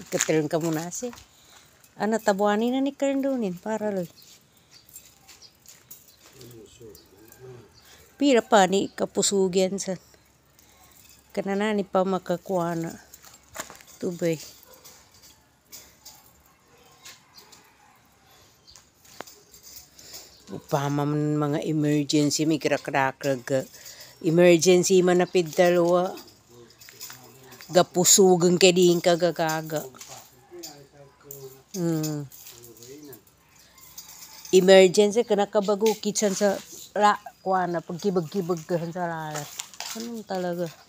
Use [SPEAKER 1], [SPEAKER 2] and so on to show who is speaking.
[SPEAKER 1] Ketelin kamu nasi. Ana tabuani na ni kerendunin para loy. Pira pa ni kapusugyan sa kanana ni pa makakuana tubay. Upama mga emergency may krakrak emergency man napid dalawa gapusugan kay din kagagaga. Emergency kana kabago kitsan sa kuana pagkibag-kibag sa lalat. Ano talaga?